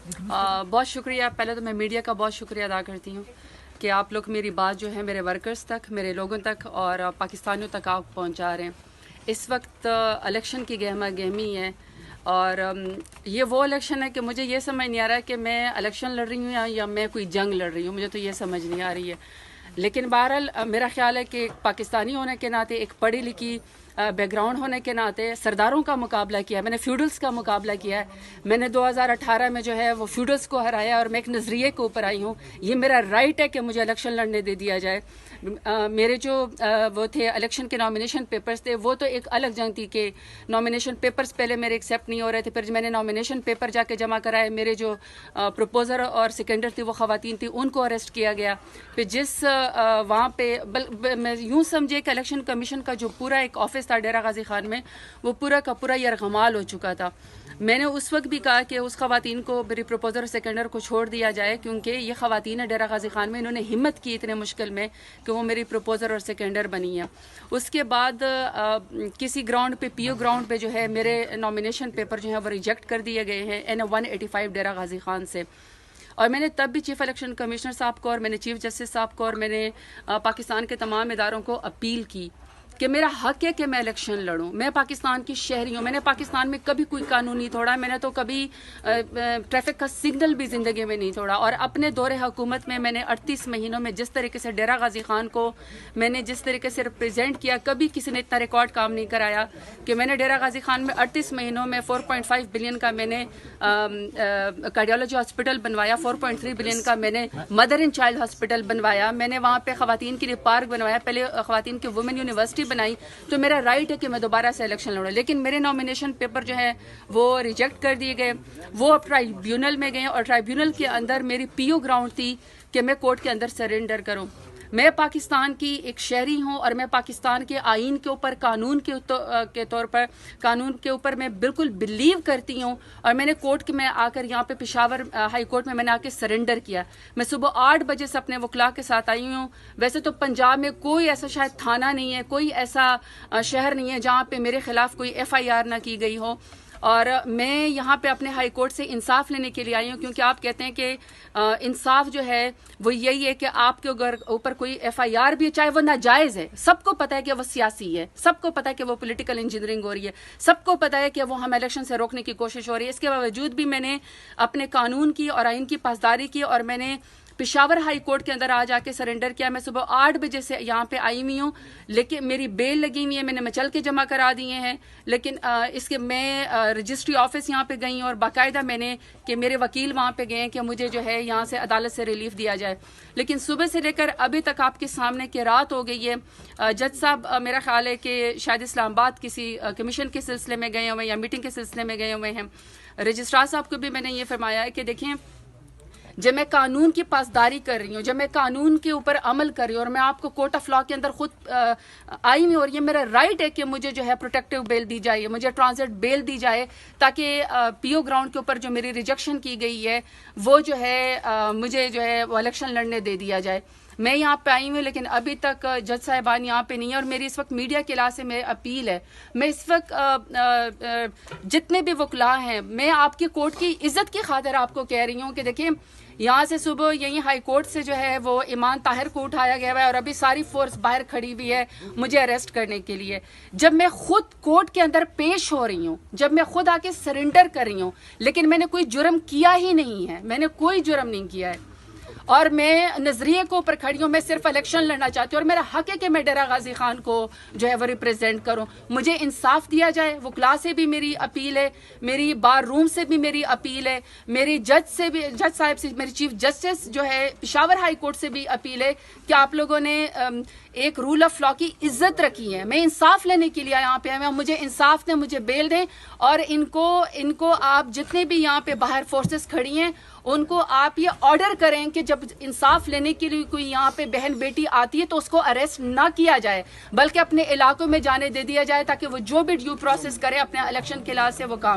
बहुत शुक्रिया। पहले तो मैं मीडिया का बहुत शुक्रिया अदा करती हूँ कि आप लोग मेरी बात जो है मेरे वर्कर्स तक, मेरे लोगों तक और पाकिस्तानियों तक आप पहुँचा रहे हैं। इस वक्त इलेक्शन की गहमा गहमी है और ये वो इलेक्शन है कि मुझे ये समझ नहीं आ रहा है कि मैं इलेक्शन लड़ रही हूँ या मैं कोई जंग लड़ रही हूँ, मुझे तो ये समझ नहीं आ रही है। लेकिन बहरहाल मेरा ख्याल है कि पाकिस्तानी होने के नाते, एक पढ़ी लिखी बैकग्राउंड होने के नाते सरदारों का मुकाबला किया है, मैंने फ्यूडल्स का मुकाबला किया है। मैंने 2018 में जो है वो फ्यूडल्स को हराया और मैं एक नज़रिए के ऊपर आई हूँ। ये मेरा राइट है कि मुझे इलेक्शन लड़ने दे दिया जाए। मेरे जो वो थे इलेक्शन के नॉमिनेशन पेपर्स थे, वो तो एक अलग जंग थी कि नॉमिनेशन पेपर्स पहले मेरे एक्सेप्ट नहीं हो रहे थे। फिर मैंने नॉमिनेशन पेपर जाके जमा कराए, मेरे जो प्रपोजर और सेकेंडर थी वो ख़वातीन थी, उनको अरेस्ट किया गया। फिर जिस वहाँ पे मैं यूँ समझिए कि इलेक्शन कमीशन का जो पूरा एक ऑफिस था डेरा गाजी खान में, वो पूरा का पूरा यरगमाल हो चुका था। मैंने उस वक्त भी कहा कि उस ख़वातीन को, मेरी प्रपोजर और सेकेंडर को छोड़ दिया जाए, क्योंकि ये ख़वातीन है डेरा गाजी खान में, इन्होंने हिम्मत की इतने मुश्किल में कि वो मेरी प्रपोजर और सेकेंडर बनी है। उसके बाद किसी ग्राउंड पे, पीओ ग्राउंड पे जो है मेरे नॉमिनेशन पेपर जो है वो रिजेक्ट कर दिए गए हैं NA 185 डेरा गाजी खान से। और मैंने तब भी चीफ इलेक्शन कमिश्नर साहब को और मैंने चीफ जस्टिस साहब को और मैंने पाकिस्तान के तमाम इदारों को अपील की कि मेरा हक है कि मैं इलेक्शन लड़ूं। मैं पाकिस्तान की शहरी हूँ, मैंने पाकिस्तान में कभी कोई कानून नहीं तोड़ा, मैंने तो कभी ट्रैफिक का सिग्नल भी ज़िंदगी में नहीं तोड़ा। और अपने दौरे हुकूमत में मैंने 38 महीनों में जिस तरीके से डेरा गाजी खान को मैंने जिस तरीके से रिप्रेजेंट किया, कभी किसी ने इतना रिकॉर्ड काम नहीं कराया कि मैंने डेरा गाजी खान में 38 महीनों में 4.5 बिलियन का मैंने कार्डियोलॉजी हॉस्पिटल बनवाया, 4.3 बिलियन का मैंने मदर एंड चाइल्ड हॉस्पिटल बनवाया, मैंने वहाँ पे ख़वातीन के लिए पार्क बनवाया, पहले ख़वातीन की वुमेन यूनिवर्सिटी बनाई। तो मेरा राइट है कि मैं दोबारा से इलेक्शन लड़ूं। लेकिन मेरे नॉमिनेशन पेपर जो है वो रिजेक्ट कर दिए गए, वो अब ट्राइब्यूनल में गए और ट्राइब्यूनल के अंदर मेरी पीओ ग्राउंड थी कि मैं कोर्ट के अंदर सरेंडर करूं। मैं पाकिस्तान की एक शहरी हूं और मैं पाकिस्तान के आइन के ऊपर, कानून के तौर पर, कानून के ऊपर मैं बिल्कुल बिलीव करती हूं। और मैंने कोर्ट में आकर यहाँ पे पेशावर हाई कोर्ट में मैंने आके सरेंडर किया। मैं सुबह 8 बजे से अपने वकला के साथ आई हूँ। वैसे तो पंजाब में कोई ऐसा शायद थाना नहीं है, कोई ऐसा शहर नहीं है जहाँ पे मेरे खिलाफ कोई FIR ना की गई हो। और मैं यहाँ पे अपने हाई कोर्ट से इंसाफ लेने के लिए आई हूँ, क्योंकि आप कहते हैं कि इंसाफ जो है वो यही है कि आपके ऊपर कोई FIR भी, चाहे वो नाजायज़ है, सबको पता है कि वो सियासी है, सबको पता है कि वो पॉलिटिकल इंजीनियरिंग हो रही है, सबको पता है कि वो हम इलेक्शन से रोकने की कोशिश हो रही है। इसके बावजूद भी मैंने अपने कानून की और आइन की पासदारी की और मैंने पेशावर हाई कोर्ट के अंदर आज आके सरेंडर किया। मैं सुबह 8 बजे से यहाँ पे आई हुई हूँ, लेकिन मेरी बेल लगी हुई है, मैंने मचल के जमा करा दिए हैं। लेकिन इसके मैं रजिस्ट्री ऑफिस यहाँ पे गई और बाकायदा मैंने कि मेरे वकील वहाँ पे गए कि मुझे जो है यहाँ से अदालत से रिलीफ दिया जाए। लेकिन सुबह से लेकर अभी तक आपके सामने कि रात हो गई है। जज साहब मेरा ख्याल है कि शायद इस्लामाबाद किसी कमीशन के सिलसिले में गए हुए हैं या मीटिंग के सिलसिले में गए हुए हैं। रजिस्ट्रार साहब को भी मैंने ये फरमाया है कि देखें, जब मैं कानून की पासदारी कर रही हूँ, जब मैं कानून के ऊपर अमल कर रही हूँ और मैं आपको कोर्ट ऑफ लॉ के अंदर खुद आई हुई, और ये मेरा राइट है कि मुझे जो है प्रोटेक्टिव बेल दी जाए, मुझे ट्रांजिट बेल दी जाए, ताकि पीओ ग्राउंड के ऊपर जो मेरी रिजेक्शन की गई है वो जो है मुझे जो है वो इलेक्शन लड़ने दे दिया जाए। मैं यहाँ पे आई हूँ, लेकिन अभी तक जज साहिबान यहाँ पे नहीं है। और मेरी इस वक्त मीडिया के इलाज से मेरी अपील है, मैं इस वक्त जितने भी वकला हैं, मैं आपकी कोर्ट की इज्जत की खातिर आपको कह रही हूँ कि देखिए, यहाँ से सुबह यहीं हाई कोर्ट से जो है वो ईमान ताहिर को उठाया गया है और अभी सारी फोर्स बाहर खड़ी हुई है मुझे अरेस्ट करने के लिए। जब मैं खुद कोर्ट के अंदर पेश हो रही हूँ, जब मैं खुद आके सरेंडर कर रही हूँ, लेकिन मैंने कोई जुर्म किया ही नहीं है, मैंने कोई जुर्म नहीं किया है और मैं नजरिए को ऊपर खड़ी हूँ। मैं सिर्फ इलेक्शन लड़ना चाहती हूँ और मेरा हक है कि मैं डेरा गाजी खान को जो है वो रिप्रेजेंट करूँ। मुझे इंसाफ दिया जाए। वकला से भी मेरी अपील है, मेरी बार रूम से भी मेरी अपील है, मेरी जज से भी, जज साहब से, मेरी चीफ जस्टिस जो है पेशावर हाई कोर्ट से भी अपील है कि आप लोगों ने एक रूल ऑफ लॉ की इज्जत रखी है। मैं इंसाफ लेने के लिए यहाँ पे आया, मुझे इंसाफ दें, मुझे बेल दें। और इनको आप जितने भी यहाँ पे बाहर फोर्सेस खड़ी हैं उनको आप ये ऑर्डर करें कि जब इंसाफ लेने के लिए कोई यहाँ पे बहन बेटी आती है तो उसको अरेस्ट ना किया जाए, बल्कि अपने इलाकों में जाने दे दिया जाए, ताकि वो जो भी ड्यू प्रोसेस करे अपने इलेक्शन के लिहाज से वो काम